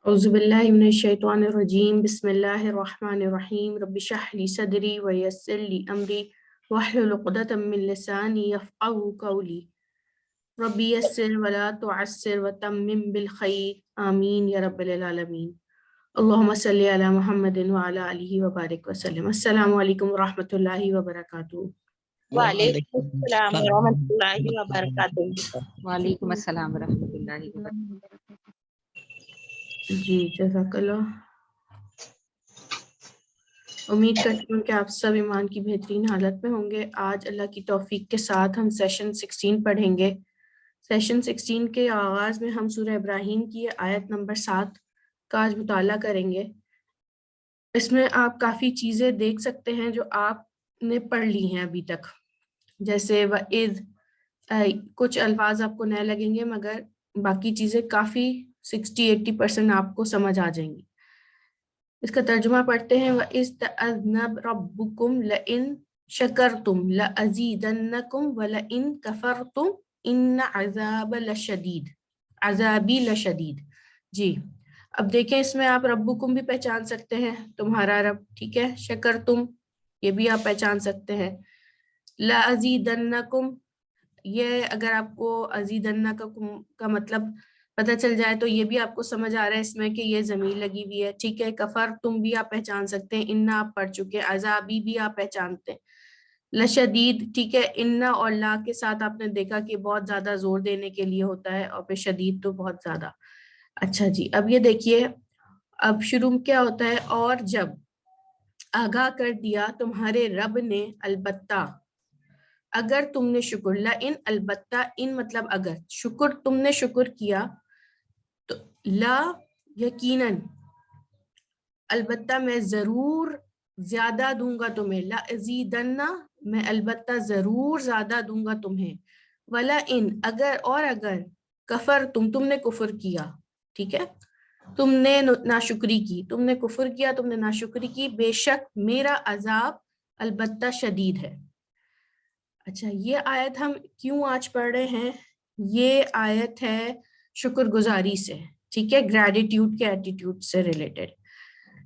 أعوذ بالله من الشيطان الرجيم بسم الله الرحمن الرحيم رب اشرح لي صدري ويسر لي أمري واحلل عقدة من لساني يفقهوا قولي رب يسر ولا تعسر وتمم بالخير آمين يا رب العالمين اللهم صل على محمد وعلى آله وبارك وسلم. السلام علیکم ورحمۃ اللہ وبرکاتہ. وعلیکم السلام ورحمۃ اللہ وبرکاتہ. وعلیکم السلام ورحمۃ اللہ وبرکاتہ. جی جزاک اللہ. امید کرتی ہوں کہ آپ سب ایمان کی بہترین حالت میں ہوں گے. آج اللہ کی توفیق کے ساتھ ہم سیشن 16 پڑھیں گے. سیشن 16 کے آغاز میں ہم سورہ ابراہیم کی آیت نمبر 7 کا آج مطالعہ کریں گے. اس میں آپ کافی چیزیں دیکھ سکتے ہیں جو آپ نے پڑھ لی ہیں ابھی تک، جیسے وَإِذْ کچھ الفاظ آپ کو نئے لگیں گے مگر باقی چیزیں کافی 60-80% آپ کو سمجھ آ جائیں گی. اس کا ترجمہ پڑھتے ہیں. وَإِذْ تَأَذَّنَ رَبُّكُمْ لَئِن شَكَرْتُمْ لَأَزِيدَنَّكُمْ وَلَئِن كَفَرْتُمْ إِنَّ عَذَابَ لَشَدِيدٌ عذابی لشدید. جی اب دیکھیں اس میں آپ ربکم بھی پہچان سکتے ہیں، تمہارا رب، ٹھیک ہے. شکرتم یہ بھی آپ پہچان سکتے ہیں. لَأَزِيدَنَّكُمْ یہ اگر آپ کو ازیدنکم کا مطلب پتہ چل جائے تو یہ بھی آپ کو سمجھ آ رہا ہے اس میں کہ یہ ضمیر لگی ہوئی ہے، ٹھیک ہے. کفر تم بھی آپ پہچان سکتے ہیں، انا آپ پڑھ چکے. عذابی بھی آپ پہچانتے ہیں. لشدید ٹھیک ہے. انا اور لا کے ساتھ آپ نے دیکھا کہ بہت زیادہ زور دینے کے لیے ہوتا ہے، اور پہ شدید تو بہت زیادہ. اچھا جی اب یہ دیکھیے، اب شروع کیا ہوتا ہے. اور جب آگاہ کر دیا تمہارے رب نے، البتہ اگر تم نے شکر. لَإِن البتہ، ان مطلب اگر، شکر تم نے شکر کیا تو لا یقیناً، البتہ میں ضرور زیادہ دوں گا تمہیں. لَأَزِيدَنَّ میں البتہ ضرور زیادہ دوں گا تمہیں. وَلَئِن اگر، اور اگر، کفر تم نے کفر کیا، ٹھیک ہے، تم نے ناشکری کی، تم نے کفر کیا، تم نے ناشکری کی، بے شک میرا عذاب البتہ شدید ہے. اچھا یہ آیت ہم کیوں آج پڑھ رہے ہیں؟ یہ آیت ہے شکر گزاری سے، ٹھیک ہے، گریٹیٹیوڈ کے ایٹیٹیوڈ سے ریلیٹڈ.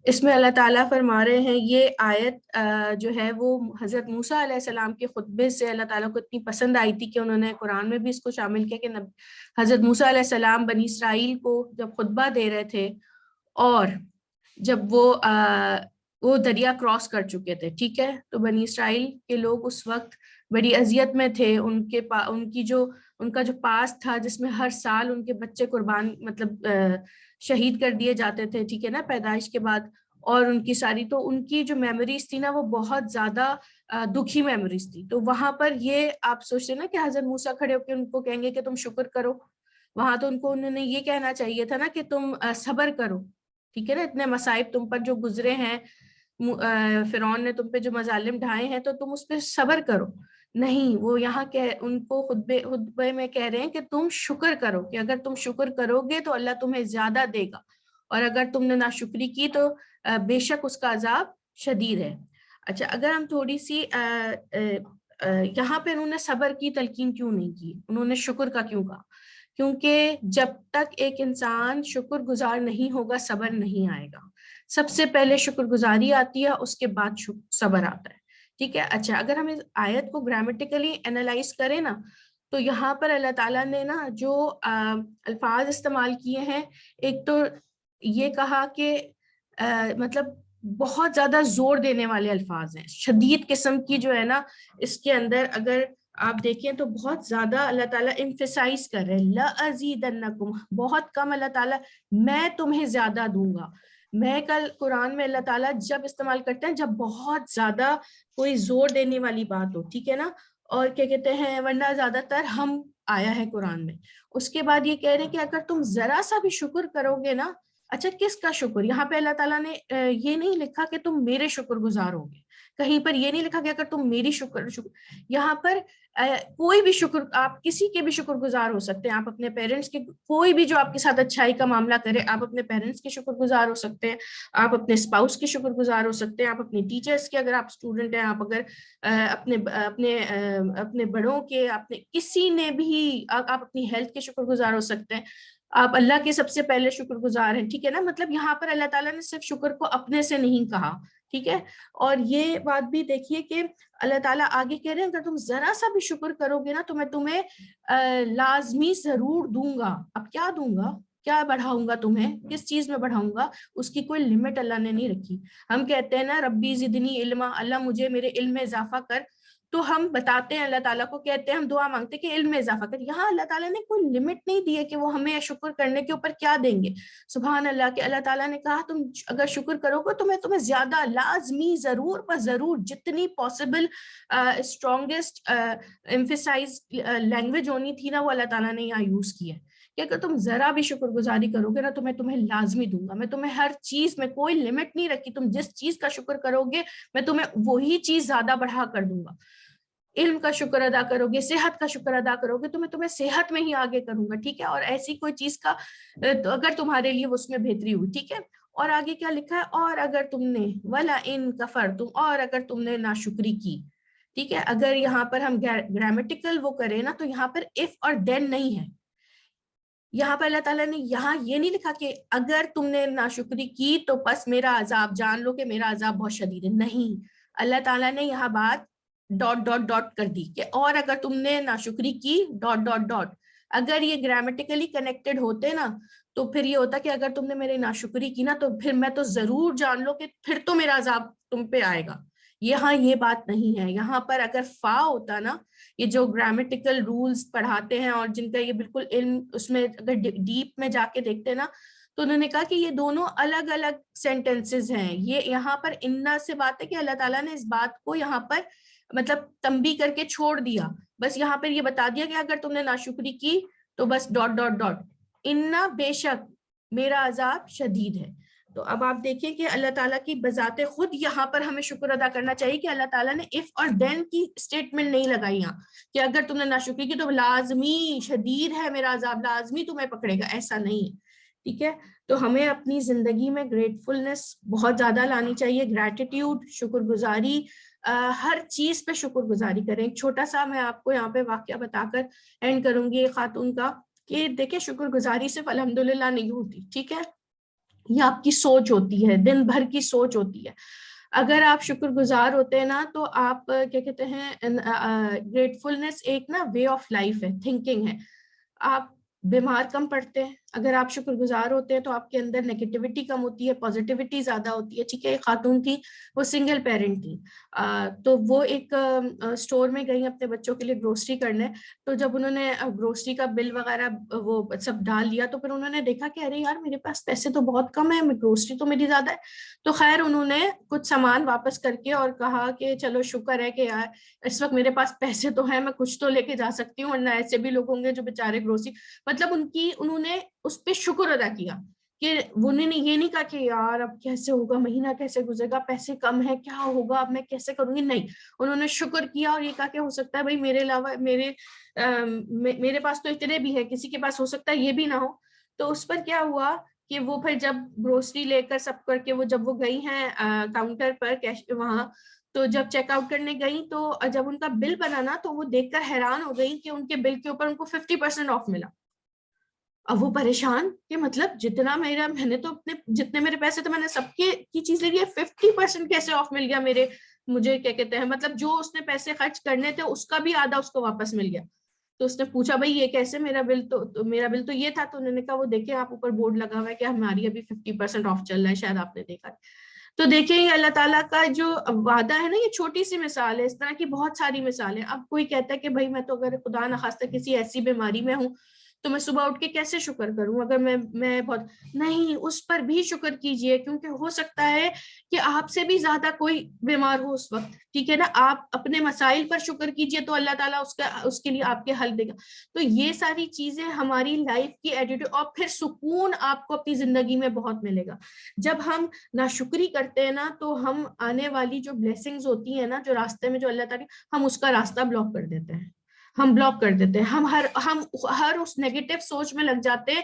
اس میں اللہ تعالیٰ فرما رہے ہیں، یہ آیت جو ہے وہ حضرت موسیٰ علیہ السلام کے خطبے سے اللہ تعالیٰ کو اتنی پسند آئی تھی کہ انہوں نے قرآن میں بھی اس کو شامل کیا کہ حضرت موسیٰ علیہ السلام بنی اسرائیل کو جب خطبہ دے رہے تھے اور جب وہ دریا کراس کر چکے تھے، ٹھیک ہے، تو بنی اسرائیل کے لوگ اس وقت بڑی اذیت میں تھے. ان کا جو پاس تھا جس میں ہر سال ان کے بچے قربان مطلب شہید کر دیے جاتے تھے، ٹھیک ہے نا، پیدائش کے بعد. اور ان کی ساری تو ان کی جو میموریز تھی نا وہ بہت زیادہ دکھی میموریز تھی. تو وہاں پر یہ آپ سوچتے نا کہ حضرت موسیٰ کھڑے ہو کے ان کو کہیں گے کہ تم شکر کرو. وہاں تو انہوں نے یہ کہنا چاہیے تھا نا کہ تم صبر کرو، ٹھیک ہے نا، اتنے مصائب تم پر جو گزرے ہیں، فرعون نے تم پہ جو مظالم ڈھائے ہیں تو تم اس پہ صبر کرو. نہیں، وہ یہاں ان کو خطبے میں کہہ رہے ہیں کہ تم شکر کرو، کہ اگر تم شکر کرو گے تو اللہ تمہیں زیادہ دے گا، اور اگر تم نے ناشکری کی تو بے شک اس کا عذاب شدید ہے. اچھا اگر ہم تھوڑی سی یہاں پہ انہوں نے صبر کی تلقین کیوں نہیں کی، انہوں نے شکر کا کیوں کہا؟ کیونکہ جب تک ایک انسان شکر گزار نہیں ہوگا صبر نہیں آئے گا. سب سے پہلے شکر گزاری آتی ہے، اس کے بعد صبر آتا ہے، ٹھیک ہے. اچھا اگر ہم اس آیت کو گرامیٹیکلی انالائز کریں نا تو یہاں پر اللہ تعالیٰ نے نا جو الفاظ استعمال کیے ہیں، ایک تو یہ کہا کہ مطلب بہت زیادہ زور دینے والے الفاظ ہیں، شدید قسم کی جو ہے نا، اس کے اندر اگر آپ دیکھیں تو بہت زیادہ اللہ تعالیٰ ایمفیسائز کر رہے ہیں. لَأَزِيدَنَّكُمْ بہت کم اللہ تعالیٰ میں تمہیں زیادہ دوں گا. میں کل قرآن میں اللہ تعالیٰ جب استعمال کرتے ہیں جب بہت زیادہ کوئی زور دینے والی بات ہو، ٹھیک ہے نا، اور کیا کہتے ہیں، ورنہ زیادہ تر ہم آیا ہے قرآن میں. اس کے بعد یہ کہہ رہے ہیں کہ اگر تم ذرا سا بھی شکر کرو گے نا. اچھا کس کا شکر؟ یہاں پہ اللہ تعالیٰ نے یہ نہیں لکھا کہ تم میرے شکر گزار ہوگے، کہیں پر یہ نہیں لکھا کہ اگر تم میری شکر یہاں پر کوئی بھی شکر، آپ کسی کے بھی شکر گزار ہو سکتے ہیں. آپ اپنے پیرنٹس کے، کوئی بھی جو آپ کے ساتھ اچھائی کا معاملہ کرے، آپ اپنے پیرنٹس کے شکر گزار ہو سکتے ہیں، آپ اپنے اسپاؤس کے شکر گزار ہو سکتے ہیں، آپ اپنے ٹیچرس کے، اگر آپ اسٹوڈنٹ ہیں، آپ اگر اپنے بڑوں کے، اپنے کسی نے بھی، آپ اپنی ہیلتھ کے شکر گزار ہو سکتے ہیں. آپ اللہ کے سب سے پہلے شکر گزار ہیں, ٹھیک ہے نا. مطلب یہاں پر اللہ تعالیٰ نے صرف شکر کو اپنے سے نہیں کہا, ٹھیک ہے. اور یہ بات بھی دیکھیے کہ اللہ تعالیٰ آگے کہہ رہے ہیں اگر تم ذرا سا بھی شکر کرو گے نا تو میں تمہیں لازمی ضرور دوں گا. اب کیا دوں گا, کیا بڑھاؤں گا تمہیں, کس چیز میں بڑھاؤں گا, اس کی کوئی لمٹ اللہ نے نہیں رکھی. ہم کہتے ہیں نا ربی زدنی علما, اللہ مجھے میرے علم میں اضافہ کر, تو ہم بتاتے ہیں اللہ تعالیٰ کو, کہتے ہیں ہم دعا مانگتے ہیں کہ علم میں اضافہ کر. یہاں اللہ تعالیٰ نے کوئی لمٹ نہیں دی ہے کہ وہ ہمیں شکر کرنے کے اوپر کیا دیں گے. سبحان اللہ, کہ اللہ تعالیٰ نے کہا تم اگر شکر کرو گے تو میں تمہیں زیادہ, لازمی, ضرور پر ضرور, جتنی پاسبل اسٹرانگیسٹ ایمفیسائز لینگویج ہونی تھی نا وہ اللہ تعالیٰ نے یہاں یوز کی ہے کہ اگر تم ذرا بھی شکر گزاری کرو گے نا تو میں تمہیں لازمی دوں گا. میں تمہیں ہر چیز میں کوئی لمٹ نہیں رکھی, تم جس چیز کا شکر کرو گے میں تمہیں وہی چیز زیادہ بڑھا کر دوں گا. علم کا شکر ادا کرو گے, صحت کا شکر ادا کرو گے تو میں تمہیں صحت میں ہی آگے کروں گا, ٹھیک ہے. اور ایسی کوئی چیز کا اگر تمہارے لیے اس میں بہتری ہوئی, ٹھیک ہے. اور آگے کیا لکھا ہے, اور اگر تم نے ولا ان کفرتم, اور اگر تم نے ناشکری کی, ٹھیک ہے. اگر یہاں پر ہم گرامیٹیکل وہ کریں نا تو یہاں پر اف اور دین نہیں ہے. یہاں پر اللہ تعالیٰ نے یہاں یہ نہیں لکھا کہ اگر تم نے ناشکری کی تو بس میرا عذاب جان لو کہ میرا عذاب بہت شدید ہے. نہیں, اللہ تعالیٰ نے یہاں بات ڈاٹ ڈاٹ ڈاٹ کر دی کہ اور اگر تم نے ناشکری کی ڈاٹ ڈاٹ ڈاٹ. اگر یہ گرامیٹیکلی کنیکٹڈ ہوتے نا تو پھر یہ ہوتا کہ اگر تم نے میری ناشکری کی نا تو پھر میں تو ضرور جان لو کہ پھر تو میرا عذاب تم پہ آئے گا. یہاں یہ بات نہیں ہے. یہاں پر اگر فا ہوتا نا, یہ جو گرامیٹیکل رولز پڑھاتے ہیں اور جن کا یہ بالکل علم اس میں اگر ڈیپ میں جا کے دیکھتے نا تو انہوں نے کہا کہ یہ دونوں الگ الگ سینٹینسز ہیں. یہ یہاں پر انا سے بات ہے کہ اللہ تعالیٰ نے اس بات کو یہاں پر مطلب تنبیہ کر کے چھوڑ دیا. بس یہاں پر یہ بتا دیا کہ اگر تم نے ناشکری کی تو بس ڈاٹ ڈاٹ ڈاٹ, انا بے شک میرا عذاب شدید ہے. تو اب آپ دیکھیں کہ اللہ تعالیٰ کی بذات خود یہاں پر ہمیں شکر ادا کرنا چاہیے کہ اللہ تعالیٰ نے اف اور دین کی اسٹیٹمنٹ نہیں لگائی یہاں کہ اگر تم نے ناشکری کی تو لازمی شدید ہے میرا عذاب, لازمی تمہیں پکڑے گا. ایسا نہیں ہے, ٹھیک ہے. تو ہمیں اپنی زندگی میں گریٹفلنس بہت زیادہ لانی چاہیے, گریٹیٹیوڈ, شکر گزاری, ہر چیز پہ شکر گزاری کریں. ایک چھوٹا سا میں آپ کو یہاں پہ واقعہ بتا کر اینڈ کروں گی ایک خاتون کا, کہ دیکھیں شکر گزاری صرف الحمدللہ نہیں ہوتی, ٹھیک ہے. یہ آپ کی سوچ ہوتی ہے, دن بھر کی سوچ ہوتی ہے. اگر آپ شکر گزار ہوتے ہیں نا تو آپ کیا کہتے ہیں, گریٹفلنس ایک نا وے آف لائف ہے, تھنکنگ ہے. آپ بیمار کم پڑتے ہیں اگر آپ شکر گزار ہوتے ہیں تو آپ کے اندر نیگیٹیوٹی کم ہوتی ہے, پازیٹیوٹی زیادہ ہوتی ہے, ٹھیک ہے. ایک خاتون تھی, وہ سنگل پیرنٹ تھی, تو وہ ایک اسٹور میں گئی اپنے بچوں کے لیے گروسری کرنے. تو جب انہوں نے گروسری کا بل وغیرہ وہ سب ڈال لیا تو پھر انہوں نے دیکھا کہ ارے یار میرے پاس پیسے تو بہت کم ہے, گروسری تو میری زیادہ ہے. تو خیر انہوں نے کچھ سامان واپس کر کے اور کہا کہ چلو شکر ہے کہ یار اس وقت میرے پاس پیسے تو ہیں, میں کچھ تو لے کے جا سکتی ہوں, ورنہ ایسے بھی لوگ ہوں گے جو بیچارے گروسری, مطلب انہوں نے اس پہ شکر ادا کیا کہ انہوں نے یہ نہیں کہا کہ یار اب کیسے ہوگا, مہینہ کیسے گزرے گا, پیسے کم ہے, کیا ہوگا, اب میں کیسے کروں گی. نہیں, انہوں نے شکر کیا اور یہ کہا کہ ہو سکتا ہے بھائی میرے علاوہ میرے پاس تو اتنے بھی ہے, کسی کے پاس ہو سکتا ہے یہ بھی نہ ہو. تو اس پر کیا ہوا کہ وہ پھر جب گروسری لے کر سب کر کے جب وہ گئی ہیں کاؤنٹر پر کیش وہاں, تو جب چیک آؤٹ کرنے گئی تو جب ان کا بل بنا نا تو وہ دیکھ کر حیران ہو گئی کہ ان کے بل کے اوپر ان کو 50% آف ملا. اب وہ پریشان کہ مطلب جتنا میں نے تو اپنے جتنے میرے پیسے تو میں نے سب کی چیز لے لی ہے, 50% کیسے آف مل گیا مجھے کیا کہتے ہیں, مطلب جو اس نے پیسے خرچ کرنے تھے اس کا بھی آدھا اس کو واپس مل گیا. تو اس نے پوچھا بھائی یہ کیسے, میرا بل تو یہ تھا. تو انہوں نے کہا وہ دیکھیں آپ اوپر بورڈ لگا ہوا ہے کہ ہماری ابھی 50% آف چل رہا ہے, شاید آپ نے دیکھا ہے. تو دیکھیں یہ اللہ تعالیٰ کا جو وعدہ ہے نا, یہ چھوٹی سی مثال ہے, اس طرح کی بہت ساری مثالیں. اب کوئی کہتا ہے کہ بھائی میں تو اگر خدا نخواستہ کسی ایسی بیماری میں ہوں تو میں صبح اٹھ کے کیسے شکر کروں, اگر میں بہت نہیں, اس پر بھی شکر کیجئے, کیونکہ ہو سکتا ہے کہ آپ سے بھی زیادہ کوئی بیمار ہو اس وقت, ٹھیک ہے نا. آپ اپنے مسائل پر شکر کیجئے تو اللہ تعالیٰ اس کے لیے آپ کے حل دے گا. تو یہ ساری چیزیں ہماری لائف کی ایٹیٹیوڈ, اور پھر سکون آپ کو اپنی زندگی میں بہت ملے گا. جب ہم ناشکری کرتے ہیں نا تو ہم آنے والی جو بلیسنگز ہوتی ہیں نا, جو راستے میں جو اللہ تعالیٰ, ہم اس کا راستہ بلاک کر دیتے ہیں, ہم بلاک کر دیتے ہیں. ہم ہر اس نیگیٹو سوچ میں لگ جاتے ہیں,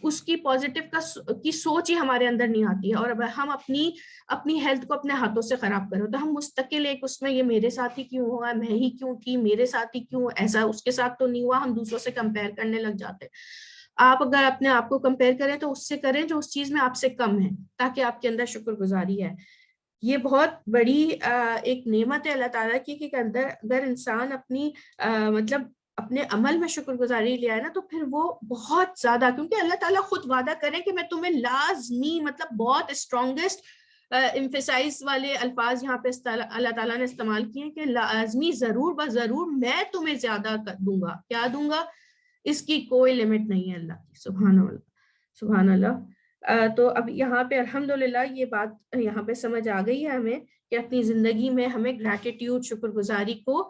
اس کی پازیٹیو کی سوچ ہی ہمارے اندر نہیں آتی ہے. اور اب ہم اپنی ہیلتھ کو اپنے ہاتھوں سے خراب کرو تو ہم مستقل ایک اس میں یہ میرے ساتھ ہی کیوں ہوا, میں ہی کیوں تھی, میرے ساتھ ہی کیوں ایسا, اس کے ساتھ تو نہیں ہوا, ہم دوسروں سے کمپیئر کرنے لگ جاتے ہیں. آپ اگر اپنے آپ کو کمپیئر کریں تو اس سے کریں جو اس چیز میں آپ سے کم ہے، تاکہ آپ کے اندر شکر گزاری ہے. یہ بہت بڑی ایک نعمت ہے اللہ تعالیٰ کی کہ اگر انسان اپنی مطلب اپنے عمل میں شکر گزاری لے آئے نا تو پھر وہ بہت زیادہ، کیونکہ اللہ تعالیٰ خود وعدہ کریں کہ میں تمہیں لازمی، مطلب بہت اسٹرانگسٹ امفیسائز والے الفاظ یہاں پہ اللہ تعالیٰ نے استعمال کیے ہیں کہ لازمی، ضرور بضرور میں تمہیں زیادہ دوں گا. کیا دوں گا؟ اس کی کوئی لمٹ نہیں ہے اللہ کی. سبحان اللہ، سبحان اللہ. تو اب یہاں پہ الحمدللہ یہ بات یہاں پہ سمجھ آ گئی ہے ہمیں کہ اپنی زندگی میں ہمیں گریٹیٹیوڈ، شکر گزاری کو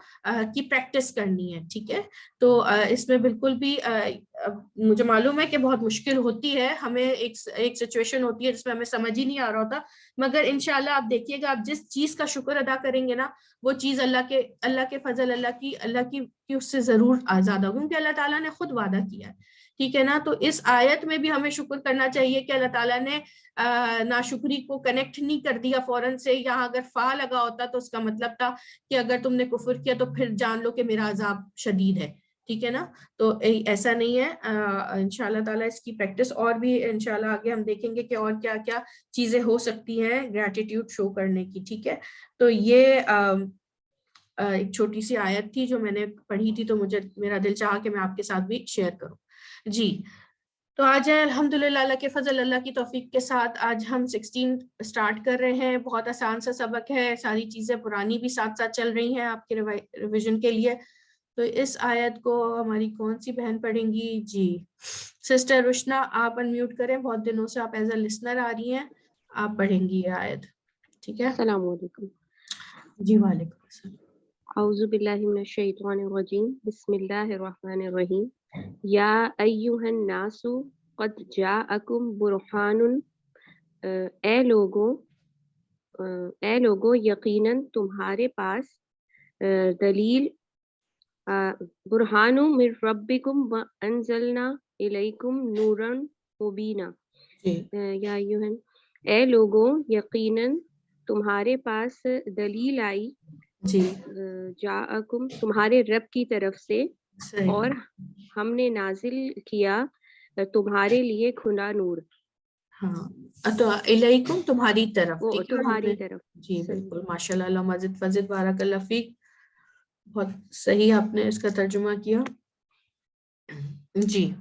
کی پریکٹس کرنی ہے. ٹھیک ہے، تو اس میں بالکل بھی مجھے معلوم ہے کہ بہت مشکل ہوتی ہے، ہمیں ایک سچویشن ہوتی ہے جس میں ہمیں سمجھ ہی نہیں آ رہا ہوتا، مگر انشاءاللہ آپ دیکھیے گا آپ جس چیز کا شکر ادا کریں گے نا وہ چیز اللہ کے فضل، اللہ کی اس سے ضرور آزاد ہوگی، کیونکہ اللہ تعالیٰ نے خود وعدہ کیا ہے. ٹھیک ہے نا. تو اس آیت میں بھی ہمیں شکر کرنا چاہیے کہ اللہ تعالیٰ نے ناشکری کو کنیکٹ نہیں کر دیا فوراً سے. یہاں اگر فا لگا ہوتا تو اس کا مطلب تھا کہ اگر تم نے کفر کیا تو پھر جان لو کہ میرا عذاب شدید ہے. ٹھیک ہے نا. تو ایسا نہیں ہے. انشاءاللہ تعالیٰ اس کی پریکٹس اور بھی انشاءاللہ آگے ہم دیکھیں گے کہ اور کیا کیا چیزیں ہو سکتی ہیں گریٹیٹیوڈ شو کرنے کی. ٹھیک ہے. تو یہ ایک چھوٹی سی آیت تھی جو میں نے پڑھی تھی، تو میرا دل چاہا کہ میں آپ کے ساتھ بھی شیئر کروں. جی، تو آج الحمدللہ اللہ کے فضل، اللہ کی توفیق کے ساتھ آج ہم 16 اسٹارٹ کر رہے ہیں. بہت آسان سا سبق ہے، ساری چیزیں پرانی بھی ساتھ ساتھ چل رہی ہیں آپ کے ریویژن کے لیے. تو اس آیت کو ہماری کون سی بہن پڑھیں گی؟ جی سسٹر رشنا، آپ انمیوٹ کریں. بہت دنوں سے آپ ایز اے لسنر آ رہی ہیں، آپ پڑھیں گی یہ آیت. ٹھیک ہے. السلام علیکم. جی وعلیکم السلام. اعوذ باللہ من الشیطان الرجیم. بسم اللہ الرحمن الرحیم. یا ایہا الناس قد جاءکم برہان. اے لوگوں یقیناً تمہارے پاس دلیل، برہان من ربکم وانزلنا الیکم نورا مبینا. یا ایہا، اے لوگوں یقیناً تمہارے پاس دلیل آئی، جی جاءکم تمہارے رب کی طرف سے، صحیح. اور ہم نے نازل کیا تمہارے لیے کھلا نور. ہاں، تو الیکم تمہاری طرف. وہ ٹھیک ہے. تمہاری طرف. جی بالکل، ماشاء اللہ، اللہ مزید فضل، بارک اللہ فیک. بہت صحیح آپ نے اس کا ترجمہ کیا. جی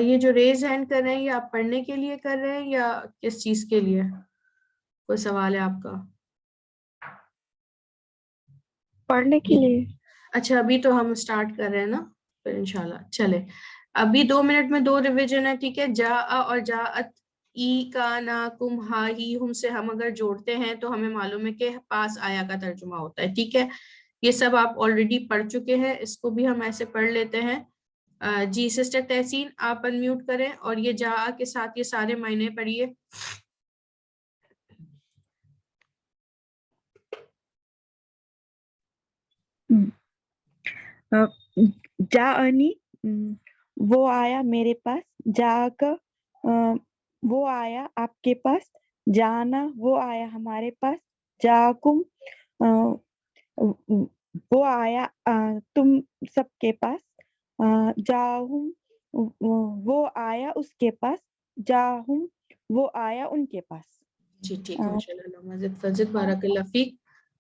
یہ جو ریز ہینڈ کر رہے ہیں یہ آپ پڑھنے کے لیے کر رہے ہیں یا کس چیز کے لیے؟ کوئی سوال ہے آپ کا؟ پڑھنے کے لیے. اچھا، ابھی تو ہم اسٹارٹ کر رہے ہیں نا، پھر انشاءاللہ چلے. ابھی 2 منٹ میں 2 ریویژن ہے. ٹھیک ہے. جا اور جاءت، ای کا نا کم ہا ہی ہم سے ہم اگر جوڑتے ہیں تو ہمیں معلوم ہے کہ پاس آیا کا ترجمہ ہوتا ہے. ٹھیک ہے. یہ سب آپ آلریڈی پڑھ چکے ہیں، اس کو بھی ہم ایسے پڑھ لیتے ہیں. جی سسٹر تحسین، آپ انمیوٹ کریں اور یہ جا کے ساتھ یہ سارے معنی پڑھیے. جاءنی وہ آیا میرے پاس، جا کا وہ آیا آپ کے پاس، جانا وہ آیا ہمارے پاس، جاکم وہ آیا تم سب کے پاس، جاہم وہ آیا اس کے پاس، جاہم وہ آیا ان کے پاس. جی ٹھیک، ماشاء اللہ، مزید فضل، بارک اللہ فیک.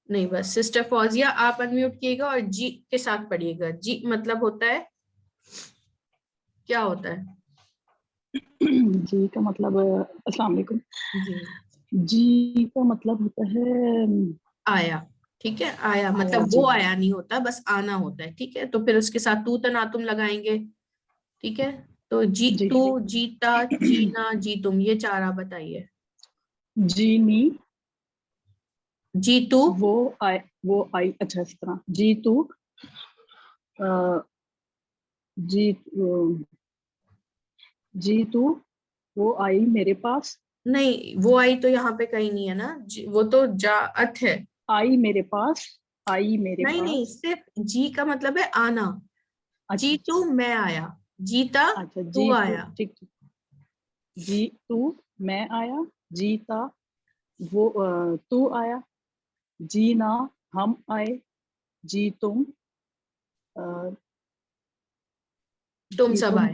نہیں بس سسٹر فوزیہ آپ انمیوٹ کیے گا اور جی کے ساتھ پڑھیے گا. جی مطلب ہوتا ہے کیا ہوتا ہے؟ جی کا مطلب، السلام علیکم. جی جی کا مطلب ہوتا ہے آیا. ٹھیک ہے. آیا مطلب وہ آیا نہیں ہوتا، بس آنا ہوتا ہے. ٹھیک ہے. تو پھر اس کے ساتھ تو تناتم لگائیں گے. ٹھیک ہے. تو جی تو، جیتا، جینا، جی تم، یہ 4 آپ بتائیے. جینی جی تو، وہ آئی. اچھا اس طرح جی تو، جی تو وہ آئی میرے پاس. نہیں وہ آئی تو یہاں پہ کہیں نہیں ہے نا، وہ تو جاءت ہے. آئی میرے پاس، آئی میرے پاس. نہیں صرف جی کا مطلب ہے آنا. جی تو میں آیا، جیتا اچھا تو جی آیا. ٹھیک. جی تو میں آیا، جیتا وہ تو آیا، جینا ہم آئے، جی تم تم سب آئے.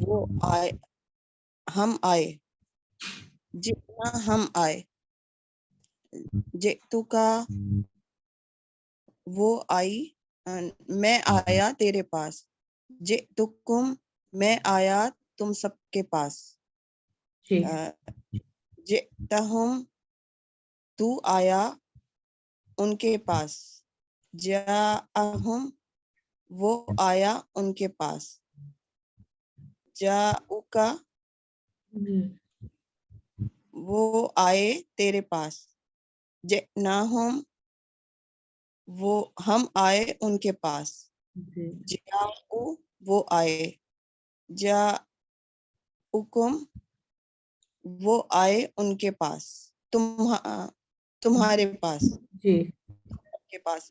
وہ آئے ہم آئے جئنا ہم آئے جئتو کا وہ آئی میں آیا تیرے پاس جئتکم میں آیا تم سب کے پاس جی جئتہم تو آیا ان کے پاس جاءہم وہ آیا ان کے پاس جاؤکا جی وہ آئے تیرے پاس جئناہم وہ ہم آئے ان کے پاس جی جاؤ وہ آئے جاؤکم وہ آئے ان کے پاس تمہارے پاس جی کے پاس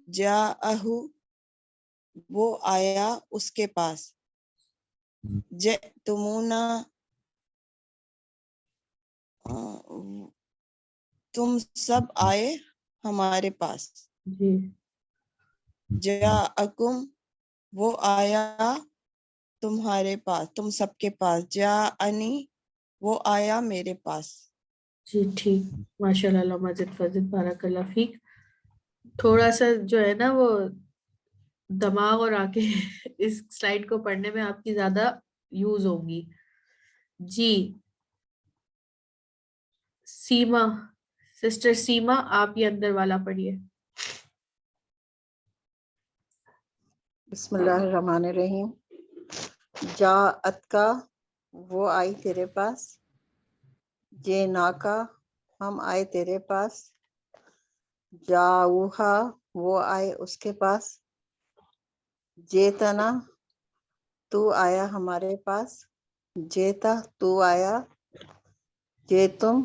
جاءہو وہ آیا اس کے پاس جئتمونا تم سب آئے ہمارے پاس جی جاءکم وہ آیا تمہارے پاس تم سب کے پاس جاءنی وہ آیا میرے پاس جی ٹھیک ماشاء اللہ مجد فضل بارک اللہ فیک. تھوڑا سا جو ہے نا وہ دماغ اور آنکھیں اس سلائیڈ کو پڑھنے میں آپ کی زیادہ یوز ہوگی. جی سیما سسٹر سیما آپ یہ اندر والا پڑھیے. بسم اللہ الرحمن الرحیم. جاءت کا وہ آئی تیرے پاس جینا کا ہم آئے تیرے پاس جاؤہا وہ آئے اس کے پاس جیتنا تو آیا ہمارے پاس جیتا تو آیا جیتم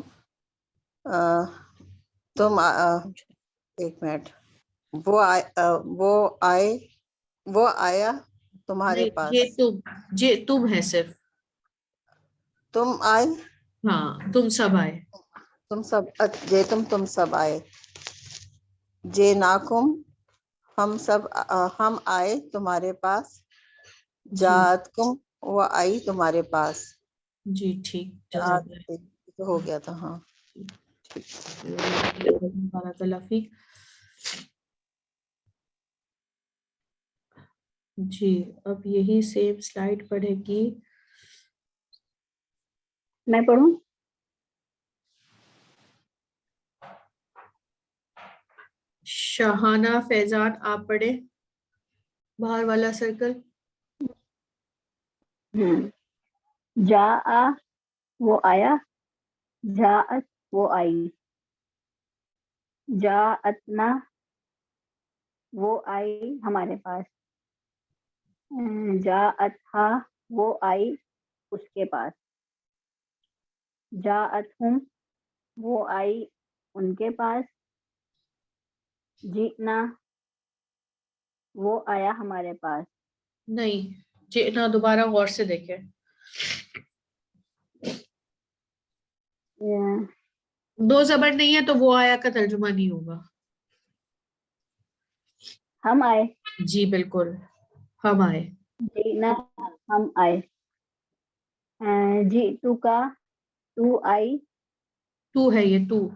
تم ایک منٹ وہ آئے وہ آیا تمہارے پاس یہ تم ہے صرف تم آئے ہاں تم سب آئے تم سب تم سب آئے جے ناکم ہم آئے تمہارے پاس جات کم وہ آئی تمہارے پاس. جی ٹھیک ہو گیا تھا. ہاں بارک اللہ فیک. جی اب یہی سیم سلائیڈ پڑھے گی. میں پڑھوں؟ شاہانہ فیضان آپ پڑھے باہر والا سرکل. جاء وہ آیا جاءت وہ آئی جاءتنا وہ آئی ہمارے پاس جاءتھا وہ آئی اس کے پاس جاءتہم وہ آئی ان کے پاس جئنا وہ آیا ہمارے پاس. نہیں جئنا دوبارہ غور سے دیکھیں. دو زبر نہیں ہے تو وہ آیا کا ترجمہ نہیں ہوگا. ہم آئے. جی بالکل ہم آئے. جئنا ہم آئے. جئتو کا تو آئی. تو ہے یہ تو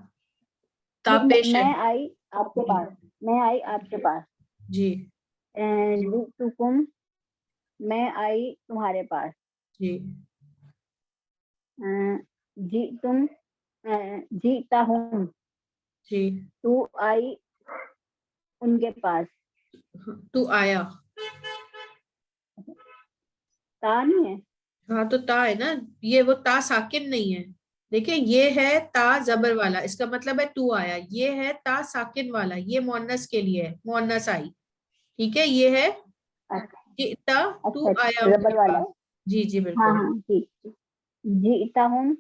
تاپیش ہے. میں آئی آپ کے پاس میں آئی آپ کے پاس. جی جئتکم میں آئی تمہارے پاس. جی جئتم جئتہم جی تو آئی ان کے پاس. تو آیا تا نہیں ہے. ہاں تو تا ہے نا یہ وہ تا ساکن نہیں ہے. دیکھیں یہ ہے تا زبر والا اس کا مطلب ہے تو آیا. یہ ہے تا ساکن والا یہ مؤنث کے لیے ہے مؤنث آئی. ٹھیک ہے یہ ہے جئتا تو آیا ان زبر کے والا. پاس. جی جی ہاں بالکل. ہاں ٹھیک. جئتہم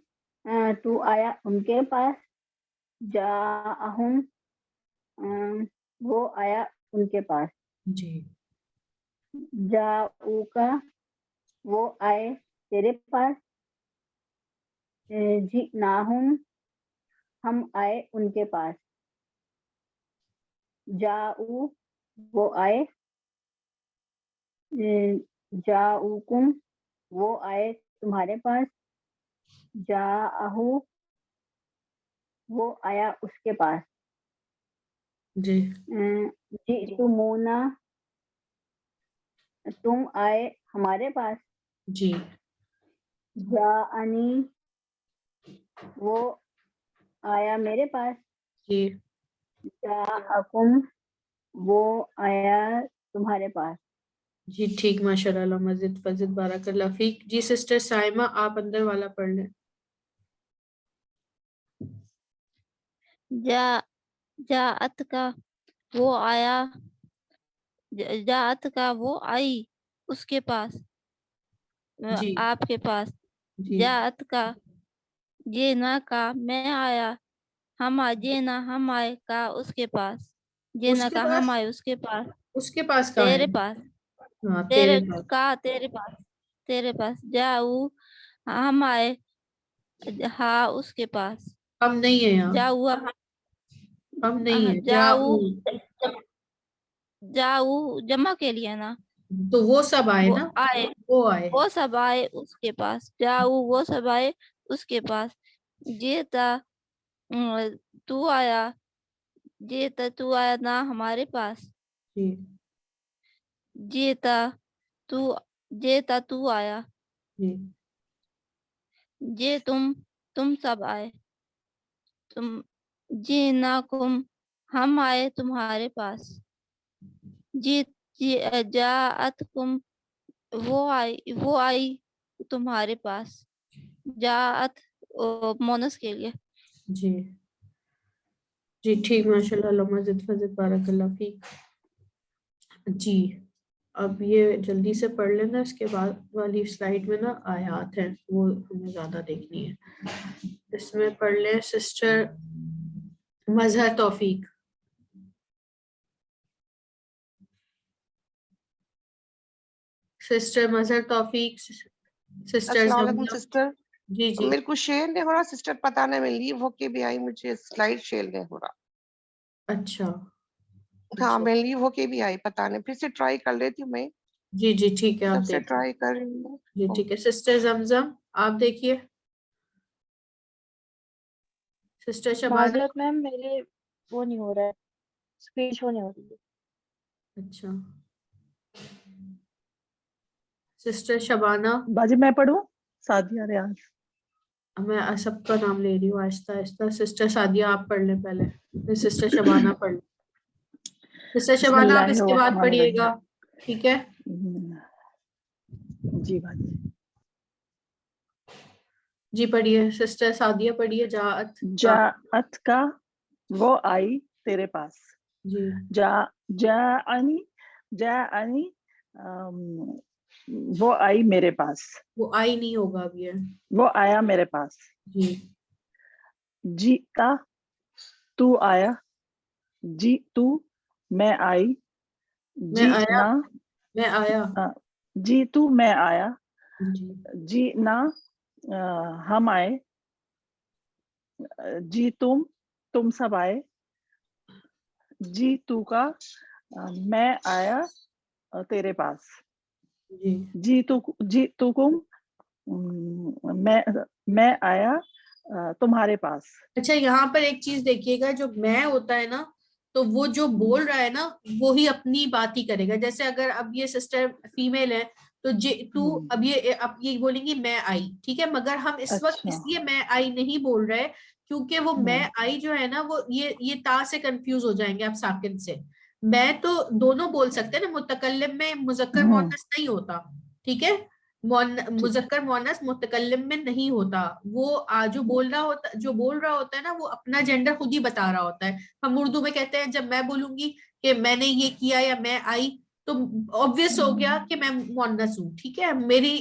تو آیا ان کے پاس جاءہم وہ آیا ان کے پاس. جی جاؤکا وہ آئے تیرے پاس جئناہم ہم آئے ان کے پاس. جاؤ وہ آئے جاؤکم وہ آئے تمہارے پاس. جاءہو وہ آیا اس کے پاس. جی جئتمونا تم آئے ہمارے پاس. جی جاءنی وہ آیا میرے پاس. جی جاءکم وہ آیا تمہارے پاس. جی ٹھیک، ماشاء اللہ، مزید فضد بارک اللہ فیک. جی سسٹر سائمہ آپ اندر والا پڑھ لیں. جاءت کا وہ آیا جاءت کا وہ آئی اس کے پاس جی آپ کے پاس. جی جاءت کا جینا کا میں آیا جینا ہم آئے کا اس کے پاس. اس جینا کے کا پاس، ہم آئے اس کے پاس. اس کے پاس کہاں تیرے ہے؟ پاس ہاں تیرے تیرے پاس. کا تیرے پاس. جاؤ ہم آئے ہاں اس کے پاس. ہم نہیں ہے یہاں، جاؤ ہم نہیں ہے. جاؤ جاؤ جمع کے لیے نا. تو وہ سب آئے وہ نا، آئے وہ آئے. وہ سب آئے اس کے پاس. جاؤ وہ سب آئے اس کے پاس. جیتا تو آیا تو آیا نا ہمارے پاس. جی جیتا تو آیا. جی جے تم سب آئے. تم جیناکم ہم آئے تمہارے پاس. جاءتکم وہ آئی تمہارے پاس. جاءت مونس کے لیے. جی جی ٹھیک، ماشاء اللہ، مزید فضد بارک اللہ فیک. جی اب یہ جلدی سے پڑھ لینا، اس کے بعد والی سلائیڈ میں نا آیات ہیں، وہ ہمیں زیادہ دیکھنی ہے. اس میں پڑھ لیں سسٹر مظہر توفیق. سسٹر مظہر توفیق، سسٹر السلام علیکم زمزم. سسٹر. جی جی میرے کو شیئر نہیں ہو رہا سسٹر، پتہ نہیں میں لیو ہو کے بھی آئی، مجھے سلائڈ شیئر نہیں ہو رہا. اچھا ہاں اچھا میں لیو ہو کے بھی آئی، پتہ نہیں، پھر سے ٹرائی کر لیتی ہوں میں. جی جی ٹھیک ہے، تب آپ سے دیکھیں. ٹرائی کر رہی ہوں. جی ٹھیک ہے. سسٹر زمزم آپ دیکھیے. سسٹر شبانہ. معذرت میم میرے وہ نہیں ہو رہا ہے، اسکرین شو نہیں ہو رہی ہے. اچھا سسٹر شبانہ. باجی میں پڑھوں؟ سعدیہ ریاض. میں سب کا نام لے رہی ہوں آہستہ آہستہ. سسٹر سعدیہ آپ پڑھ لیں پہلے، پھر سسٹر شبانہ پڑھ لیں. سسٹر بسم شبانہ آپ اللہ اس کے بعد الرحمن پڑھیے الرحیم. گا، ٹھیک ہے؟ جی باجی. جی پڑھیے سسٹر سعدیہ پڑھیے. جاءت کا. جاءت کا وہ آئی تیرے پاس. جی جاءنی وہ آئی میرے پاس. وہ آئی نہیں ہوگا اب یہ. وہ آیا میرے پاس. جی جیتا تو آیا. جی تو میں آئی. میں جی آیا، نا میں آیا. جی تو میں آیا. جی جی نا ہم آئے. جی تم سب آئے. جی تو کا میں آیا تیرے پاس. جی جی تو کم میں آیا تمہارے پاس. اچھا یہاں پر ایک چیز دیکھیے گا، جو میں ہوتا ہے نا تو وہ جو بول رہا ہے نا وہی اپنی بات ہی کرے گا. جیسے اگر اب یہ سسٹر فیمیل ہے تو اب یہ بولیں گی میں آئی، ٹھیک ہے، مگر ہم اس وقت اچھا اس لیے میں آئی نہیں بول رہے کیونکہ وہ میں آئی جو ہے نا وہ یہ تا سے کنفیوز ہو جائیں گے آپ ساکن سے. میں تو دونوں بول سکتے ہیں نا، متکلم میں مذکر مؤنث نہیں ہوتا، ٹھیک ہے، مذکر مؤنث متکلم میں نہیں ہوتا. وہ جو بول رہا ہوتا ہے نا وہ اپنا جینڈر خود ہی بتا رہا ہوتا ہے. ہم اردو میں کہتے ہیں جب میں بولوں گی کہ میں نے یہ کیا یا میں آئی تو obvious ہو گیا کہ میں مؤنث ہوں، ٹھیک ہے. میری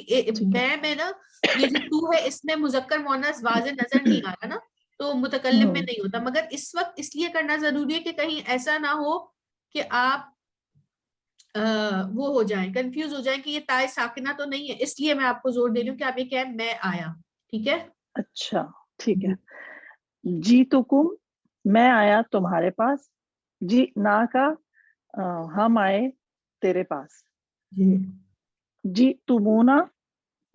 میں نا یہ جو تو ہے اس میں مذکر مؤنث واضح نظر نہیں آ رہا نا، تو متکلم میں نہیں ہوتا. مگر اس وقت اس لیے کرنا ضروری ہے کہ کہیں ایسا نہ ہو کہ آپ وہ ہو جائیں، کنفیوز ہو جائیں کہ یہ تائے ساکنہ تو نہیں ہے. اس لیے میں آپ کو زور دے رہی ہوں کہ آپ یہ کہیں میں آیا، ٹھیک ہے. اچھا ٹھیک ہے. جی تو کم میں آیا تمہارے پاس. جی نا کا ہم آئے تیرے پاس. جی تمونا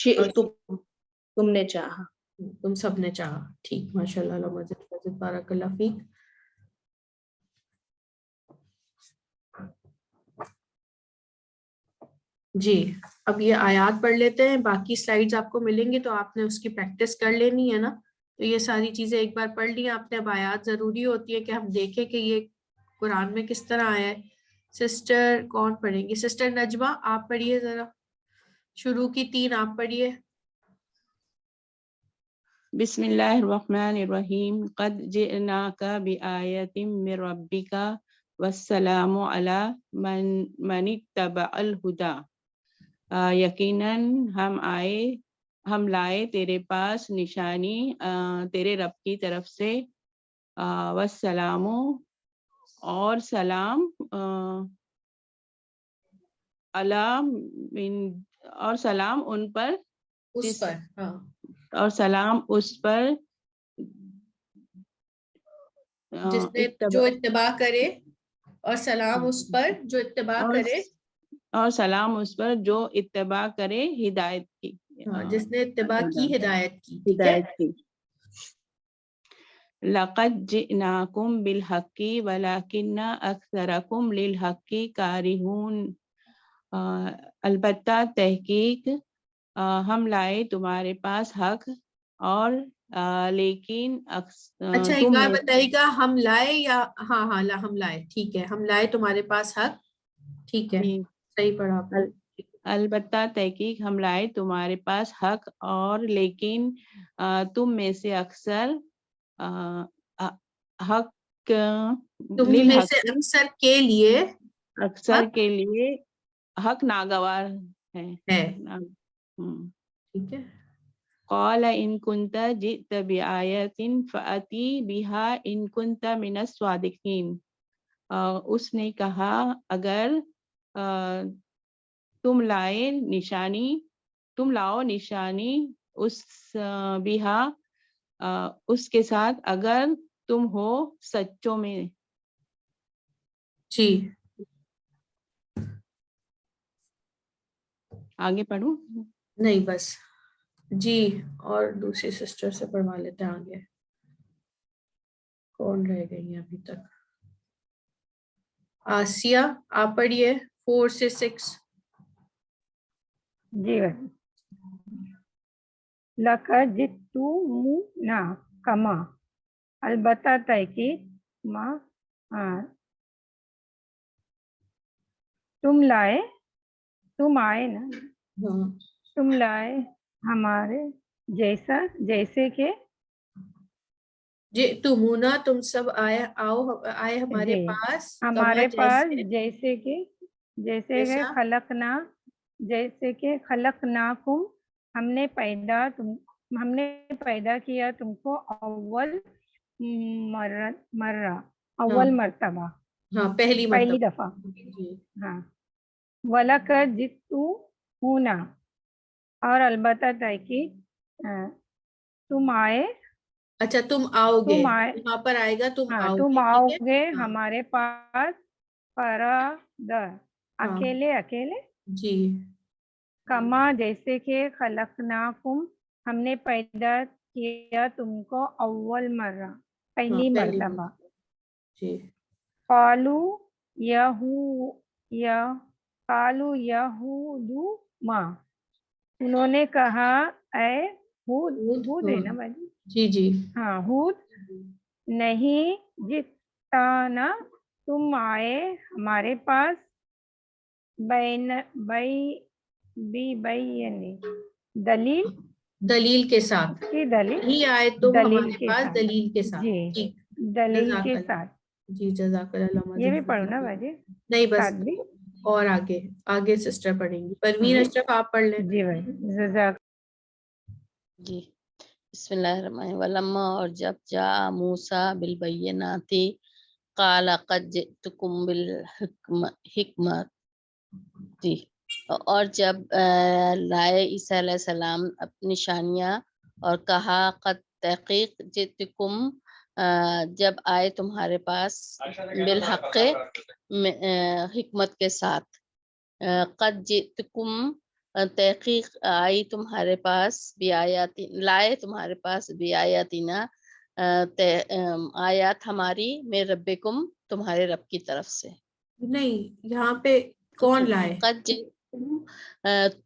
شئتم تم نے چاہا، تم سب نے چاہا. ٹھیک، ماشاء اللہ، مزید بارک اللہ فیک. جی اب یہ آیات پڑھ لیتے ہیں، باقی سلائیڈز آپ کو ملیں گے تو آپ نے اس کی پریکٹس کر لینی ہے نا. تو یہ ساری چیزیں ایک بار پڑھ لی آپ نے. اب آیات ضروری ہوتی ہے کہ ہم دیکھیں کہ یہ قرآن میں کس طرح آیا ہے. سسٹر کون پڑھیں گی؟ سسٹر نجمہ آپ پڑھیے ذرا، شروع کی 3 آپ پڑھیے. بسم اللہ الرحمن الرحیم. قد جئناک بآیت من ربک والسلام علی من اتبع الہدی. یقیناً ہم لائے تیرے پاس نشانی تیرے رب کی طرف سے. والسلام اور سلام اور سلام ان پر اس پر، ہاں، اور سلام اس پر جس نے جو اتباع کرے، اور سلام اس پر جو اتباع کرے، اور سلام اس پر جو اتباع کرے ہدایت کی، جس نے اتباع کی ہدایت کی. ٹھیک ہے. لقد جئناکم بالحق ولکن اکثرکم للحق کارہون. البتہ تحقیق ہم لائے تمہارے پاس حق، اور لیکن اچھا ایک بار بتائیے گا، ہم لائے یا ہاں ہم لائے. ٹھیک ہے، ہم لائے تمہارے پاس حق. ٹھیک ہے، صحیح پڑھا آپ نے. البتہ تحقیق ہم لائے تمہارے پاس حق، اور لیکن تم میں سے اکثر حق تم میں سے اکثر کے لیے حق ناگوار ہے. ٹھیک ہے. قال ان كنت جئت بآیة فأتی بها ان كنت من الصادقین. اس نے کہا اگر تم لاؤ نشانی اس بہا اس کے ساتھ اگر تم ہو سچوں میں. جی آگے پڑھوں؟ نہیں بس. جی اور دوسری سسٹر سے پڑھوا لیتے ہیں آگے. کون رہ گئی ابھی تک؟ آسیہ آپ پڑھیے 4 سے 6. جی لقد جئتمونا کما، البتہ تحقیق ما تم آئے نا، تم لائے ہمارے جیسے کہ جئتمونا تم سب آئے ہمارے پاس، ہمارے پاس جیسے کہ خلقناکم ہم نے پیدا کیا تم کو اول مرتبہ، ہاں پہلی دفعہ. ہاں وَلَقَدْ جِئْتُمُونَا اور البتہ تحقیق تم آئے. اچھا تم آؤ گے، یہاں پر آئے گا تم آؤ گے ہمارے پاس فرد اکیلے. جی کما جیسے کہ خلقناکم ہم نے پیدا کیا تم کو اول مرہ پہلی مرتبہ. جی قالوا یہود ما انہوں نے کہا اے ہود ہے نا بھائی؟ جی ہاں ہود نہیں جئتنا تم آئے ہمارے پاس دلیل کے ساتھ ہی آئے تم ہمارے پاس دلیل کے ساتھ. جی دلیل کے ساتھ. جی جزاک اللہ. یہ بھی پڑھو نا بھائی؟ نہیں بس اور آگے سسٹر پڑھیں گی. پروین اشرف آپ پڑھ لیں. جی بھائی جزاک. جی بسم اللہ الرحمن الرحیم. ولما اور جب جاء موسیٰ بالبینات قال قد جئتکم بالحکمت. جی اور جب لائے عیسیٰ علیہ السلام اپنی نشانیاں اور کہا قد تحقیق جئتکم جب آئے تمہارے پاس بالحق حکمت کے ساتھ. قد جئتکم تحقیق آئی تمہارے پاس بیااتی لائے تمہارے پاس بیااتینا آیات ہماری میں ربکم تمہارے رب کی طرف سے. نہیں یہاں پہ کون لائے؟ قد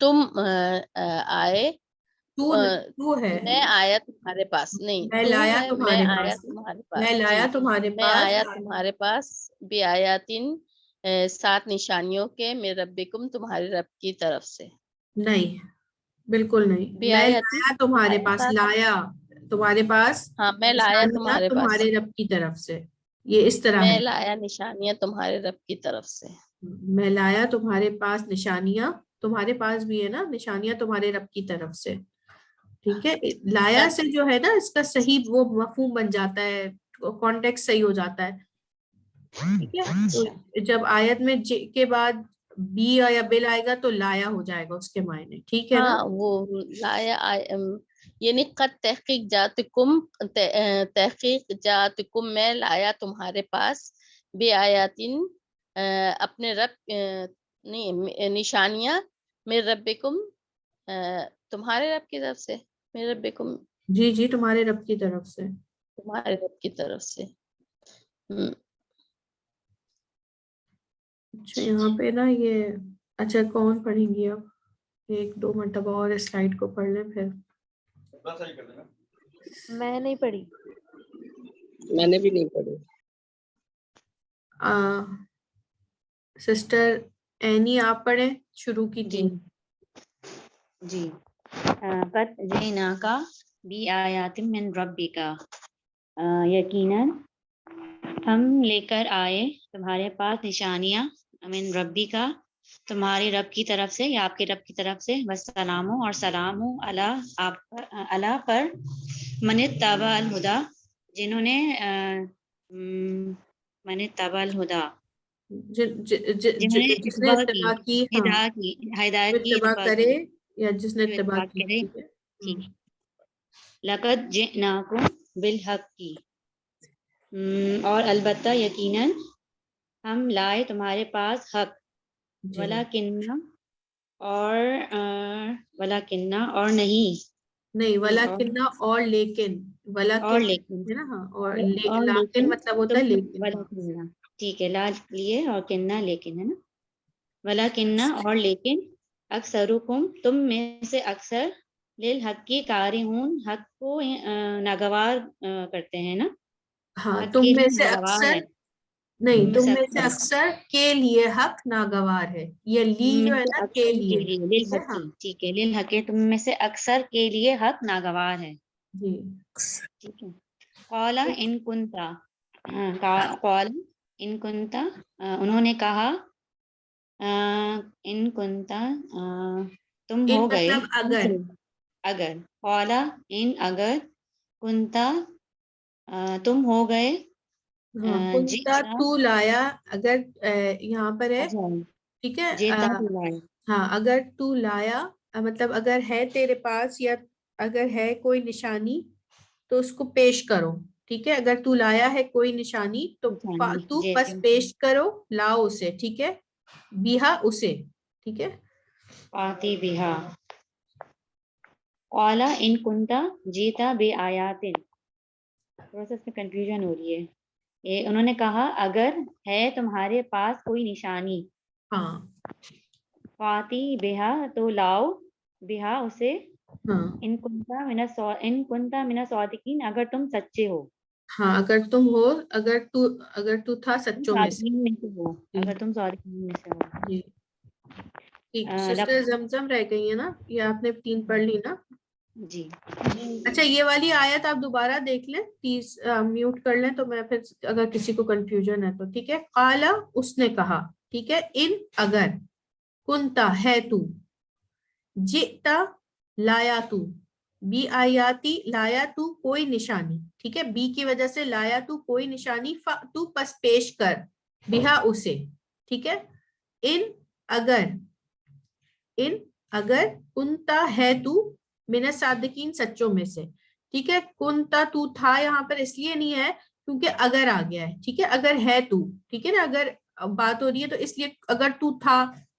تم آئے تو ہے میں آیا تمہارے پاس نہیں میں تو لایا ہے تمہارے میں آیا پاس تمہارے پاس میں لایا جی تمہارے میں پاس آیا تمہارے پاس بیااتن 7 نشانیوں کے میں ربکم تمہارے رب کی طرف سے. نہیں بالکل نہیں. میں بیااتن لایا تمہارے پاس لایا تمہارے پاس ہاں میں لایا نشانیاں تمہارے پاس تمہارے رب کی طرف سے. یہ اس طرح میں ہے لایا نشانیاں تمہارے رب کی طرف سے. میں لایا تمہارے پاس نشانیاں تمہارے پاس بھی ہے نا نشانیاں تمہارے رب کی طرف سے. ٹھیک ہے لایا سے جو ہے نا اس کا صحیح وہ مفہوم بن جاتا ہے کانٹیکس صحیح ہو جاتا ہے. ٹھیک ہے تو جب آیت میں کے بعد بی یا بل آئے گا تو لایا ہو جائے گا اس کے معنی. ٹھیک ہے نا ہاں وہ لایا یعنی قد تحقیق جاتکم میں لایا تمہارے پاس بے آیاتن اپنے رب نشانیاں میں ربکم تمہارے رب کی طرف سے. میرے ربکم جی جی تمہارے رب کی طرف سے تمہارے رب کی طرف سے. اچھا یہاں پہ نا یہ اچھا کون پڑھیں گی اب 1-2 مرتبہ اور سلائیڈ کو پڑھ لیں پھر. میں نہیں پڑھی. میں نے بھی نہیں پڑھی. سسٹر اینی آپ پڑھیں شروع کی تھی. جی قد جئناک بآیات من ربک یقیناً ہم لے کر آئے تمہارے پاس نشانیاں من ربی کا تمہارے رب کی طرف سے یا آپ کے رب کی طرف سے. والسلام اور سلام ہو اللہ پر من اتبع الہدی جنہوں نے من اتبع الہدی جس نے اتباع کی ہدایت کی اتباع کرے یا جس نے اتباع کی. کرے. ٹھیک ہے. لقد جئناکم بالحق کی اور البتہ یقیناً ہم لائے تمہارے پاس حق. ولیکنہ اور نہیں ولیکنہ اور لیکن اور لیکن ہے نا ہاں اور اور لیکن لیکن مطلب ہوتا ہے لیکن. ولیکنہ ٹھیک ہے لا لیے اور کنہ لیکن ہے نا. ولیکنہ اور لیکن اکثرکم تم میں سے اکثر للحق کی کارہون حق کو ناگوار کرتے ہیں نا. ہاں حق تم کے میں لیے سے ناگوار اکثر ہے. نہیں تم میں سے اکثر کے لیے حق ناگوار ہے. یہ لی جو ہے نا کے لیے ٹھیک ہے. ہاں ٹھیک ہے للحق تم میں سے اکثر کے لیے حق ناگوار ہے. جی ٹھیک ہے. قال ان کنتا قال ان کنتا انہوں نے کہا ان کنتا تم ان ہو گئے مطلب اگر قال ان اگر کنتا تم ہو گئے کنتا تو لایا اگر یہاں پر ہے ٹھیک ہے. ہاں اگر تو لایا مطلب اگر ہے تیرے پاس یا اگر ہے کوئی نشانی تو اس کو پیش کرو. ٹھیک ہے اگر تو لایا ہے کوئی نشانی تو تو بس پیش کرو لاؤ اسے. ٹھیک ہے بیہا اسے. ٹھیک ہے آتی بیہا. قال ان کنتا جیتا بے آیاتن تھوڑا سا اس میں کنفیوژن ہو رہی ہے. یہ انہوں نے کہا اگر ہے تمہارے پاس کوئی نشانی ہاں فاتی بیہا تو لاؤ بیہا اسے. ہاں ان کنتا من الصادقین اگر تم سچے ہو. ہاں اگر تم ہو اگر تو تھا سچوں میں سے. اگر تم صادقین میں سے ہو. جی ٹھیک. سسٹر زمزم رہ گئی ہے نا یہ آپ نے 3 پڑھ لی نا. جی اچھا یہ والی آیت آپ دوبارہ دیکھ لیں پلیز میوٹ کر لیں تو میں پھر اگر کسی کو کنفیوژن ہے تو. ٹھیک ہے قالا اس نے کہا. ٹھیک ہے ان اگر کنتا ہے تو جئتا لایا تو بی آیاتی لایا تو کوئی نشانی. ٹھیک ہے بی کی وجہ سے لایا تو کوئی نشانی تو پس پیش کر بیہا اسے. ٹھیک ہے ان اگر کنتا ہے تو من الصادقین سچوں میں سے. ٹھیک ہے کنتا تو تھا یہاں پر اس لیے نہیں ہے کیونکہ اگر آ گیا ہے. ٹھیک ہے اگر ہے تو ٹھیک ہے نا اگر بات ہو رہی ہے تو اس لیے اگر تو تھا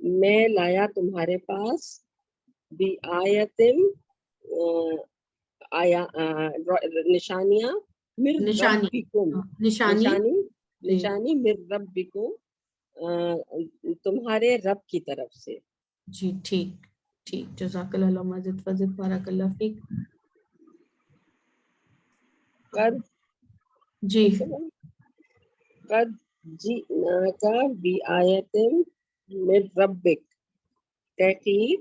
میں لایا تمہارے پاس بھی آیتم آیا نشانیاں مر ربکم نشانی مر ربکم تمہارے رب کی طرف سے. جی ٹھیک ٹھیک جزاک اللہ مزید فضل بارک اللہ فیک. جی قد جئناک بآیت من ربک تحقیق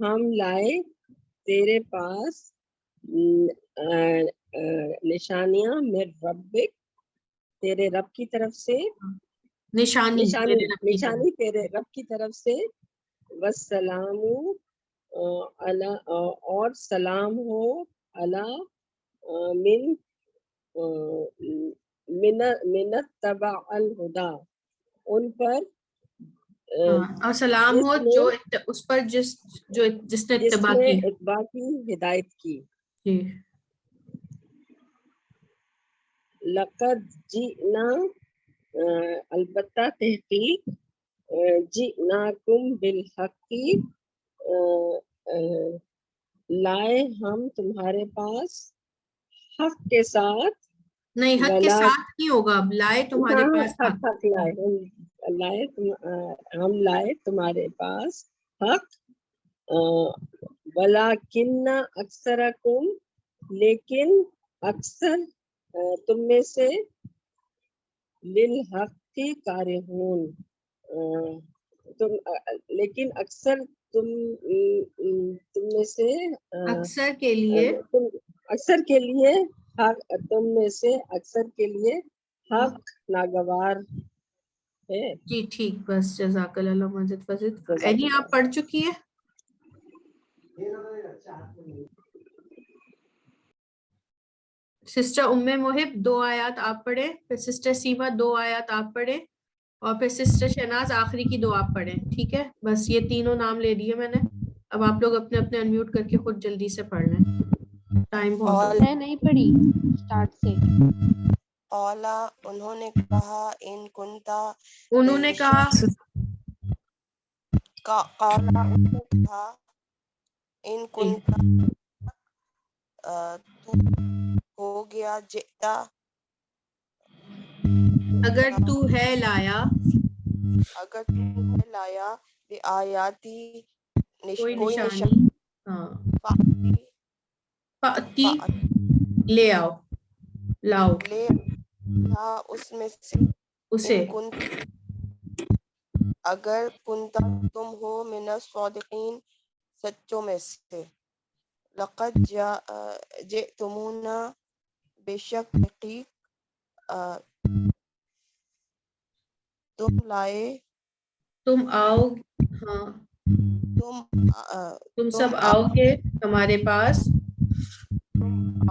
ہم لائے تیرے پاس نشانیاں من ربک تیرے رب کی طرف سے نشانی تیرے رب کی طرف سے والسلام اور سلام ہو علی من اتبع الہدا ان پر اور سلام ہو جو اس پر جس نے اتباع کی ہدایت کی. لقد جئنا البتہ تحقیق جئناکم بالحق لائے ہم تمہارے پاس حق کے ساتھ. نہیں حق کے ساتھ نہیں ہوگا, لائے تمہارے پاس حق ہم لائے تمہارے پاس حق ولیکن اکثرکم لیکن اکثر تم میں سے للحق کارہون لیکن اکثر تم میں سے اکثر کے لیے تم میں سے اکثر کے لیے حق ناگوار ہے. جی ٹھیک بس جزاک اللہ مزید فضل. اینی آپ پڑھ چکی ہے؟ سسٹر ام محب 2 آیات آپ پڑھیں, پھر سسٹر سیما 2 آیات آپ پڑھیں, اور پھر سسٹر شہناز آخری کی 2 آپ پڑھیں. ٹھیک ہے, بس یہ تینوں نام لے لیے میں نے. اب آپ لوگ اپنے اپنے انمیوٹ کر کے خود جلدی سے پڑھ لیں, ٹائم بہت. میں نہیں پڑھی اسٹارٹ سے. اولا انہوں نے کہا ان کنتا انہوں نے کہا قالا انہوں نے کہا ان کنتا تو ہو گیا جئتا اگر تو ہے لایا بآیاتی کوئی نشانی فأتی لے آؤ لاؤ لے اس میں سے اسے اگر کنتا تم ہو من الصادقین سچوں میں سے. لقد جئتمونا بے شک تحقیق تم لائے تم آؤ ہاں تم سب آؤ گے ہمارے پاس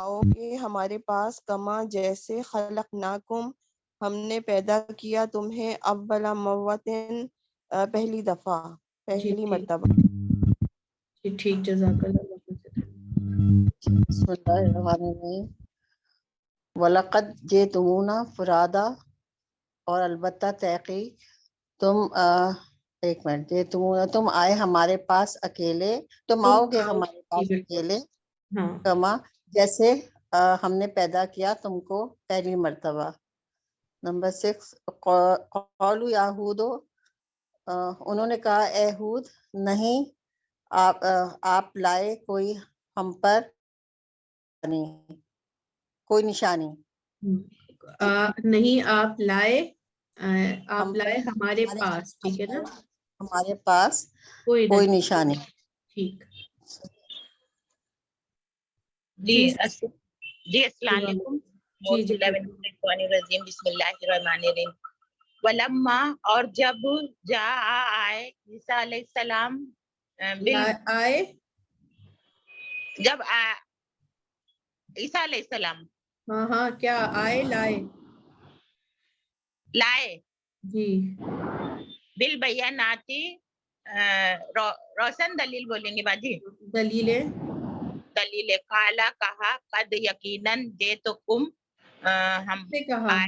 آؤ گے ہمارے پاس کما جیسے خلقناکم ہم نے پیدا کیا تمہیں اول مرتن پہلی دفعہ پہلی مرتبہ. جی ٹھیک جزاک اللہ. بسم اللہ الرحمن الرحیم. وَلَقَدْ جِئْتُمُونَا فُرَادَى اور البتہ تحقیق تم ایک منٹ جئتمونا تم آئے ہمارے پاس اکیلے, تم آؤ گے ہمارے پاس اکیلے کما جیسے ہم نے پیدا کیا تم کو پہلی مرتبہ. نمبر 6 قالوا یا ہودو انہوں نے کہا اے ہود نہیں آپ لائے کوئی ہم پر کوئی نشانی نہیں آپ لائے ہمارے پاس. ٹھیک ہے نا, ہمارے پاس کوئی نشانی. ٹھیک جی السلام علیکم. بسم اللہ الرحمن الرحیم. ولما اور جب آئے عیسیٰ علیہ السلام آئے جب عیسیٰ علیہ السلام ہاں کیا آئے لائے جی بالبیناتی روشن دلیل بولیں گے باجی دلیل قالا کہا قد یقیناً جئتکم ہم سے کہا آئے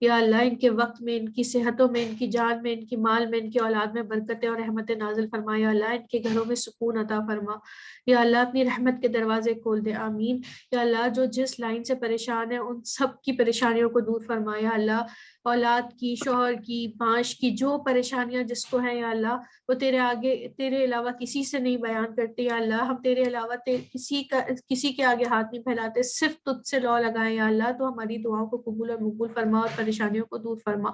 یا اللہ ان کے وقت میں، ان کی صحتوں میں، ان کی جان میں، ان کی مال میں، ان کی اولاد میں برکتیں اور رحمتیں نازل فرما. یا اللہ ان کے گھروں میں سکون عطا فرما. یا اللہ اپنی رحمت کے دروازے کھول دے. آمین. یا اللہ جو جس لائن سے پریشان ہے ان سب کی پریشانیوں کو دور فرما. یا اللہ اولاد کی، شوہر کی، معاش کی جو پریشانیاں جس کو ہیں یا اللہ وہ تیرے آگے، تیرے علاوہ کسی سے نہیں بیان کرتے. یا اللہ ہم تیرے علاوہ کسی کے آگے ہاتھ نہیں پھیلاتے، صرف تجھ سے لو لگائیں. یا اللہ تو ہماری دعاؤں کو قبول اور مقبول فرما اور پریشانیوں کو دور فرما.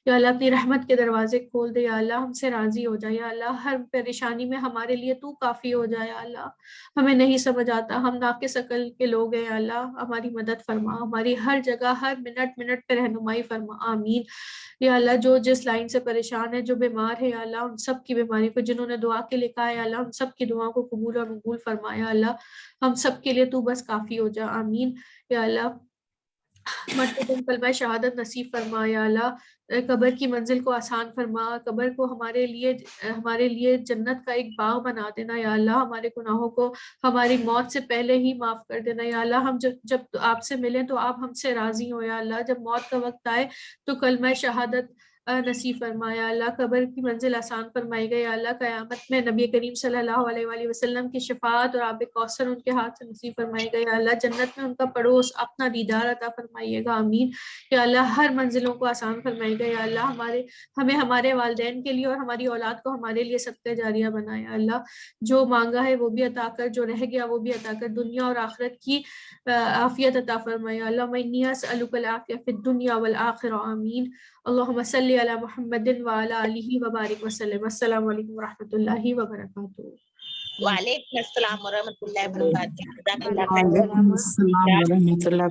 یا اللہ اپنی رحمت کے دروازے کھول دے. یا اللہ ہم سے راضی ہو جائے. یا اللہ ہر پریشانی میں ہمارے لیے تو کافی ہو جائے. یا اللہ ہمیں نہیں سمجھ آتا، ہم ناقص عقل کے لوگ ہیں. یا اللہ ہماری مدد فرما، ہماری ہر جگہ ہر منٹ پہ رہنمائی فرما. آمین. یا اللہ جو جس لائن سے پریشان ہے، جو بیمار ہے یا اللہ ان سب کی بیماری کو، جنہوں نے دعا کے لکھا ہے یا اللہ ان سب کی دعاؤں کو قبول اور مقبول فرما. یا اللہ ہم سب کے لیے تو بس کافی ہو جا. آمین. یا اللہ مرتے دم کلمہ شہادت نصیب فرما. یا اللہ قبر کی منزل کو آسان فرما، قبر کو ہمارے لیے جنت کا ایک باغ بنا دینا. یا اللہ ہمارے گناہوں کو ہماری موت سے پہلے ہی معاف کر دینا. یا اللہ ہم جب آپ سے ملیں تو آپ ہم سے راضی ہو. یا اللہ جب موت کا وقت آئے تو کلمہ شہادت نصیب فرما. یا اللہ قبر کی منزل آسان فرمائی گئی. یا اللہ قیامت میں نبی کریم صلی اللہ علیہ وآلہ وسلم کی شفاعت اور آب کوثر ان کے ہاتھ سے نصیب فرمائی گئی. یا اللہ جنت میں ان کا پڑوس اپنا دیدار عطا فرمائیے گا. آمین. یا اللہ ہر منزلوں کو آسان فرمائی گئی. یا اللہ ہمیں ہمارے والدین کے لیے اور ہماری اولاد کو ہمارے لیے صدقہ جاریہ بنائے. یا اللہ جو مانگا ہے وہ بھی عطا کر، جو رہ گیا وہ بھی عطا کر، دنیا اور آخرت کی عافیت عطا فرمائے. یا اللہ انی اسألک العافیہ فی الدنیا والآخرہ. آمین. اللہم صلی علی محمد وعلی آلہ وبارک وسلم. السلام علیکم ورحمۃ اللہ وبرکاتہ. وعلیکم السلام ورحمۃ اللہ وبرکاتہ. وعلیکم السلام ورحمۃ اللہ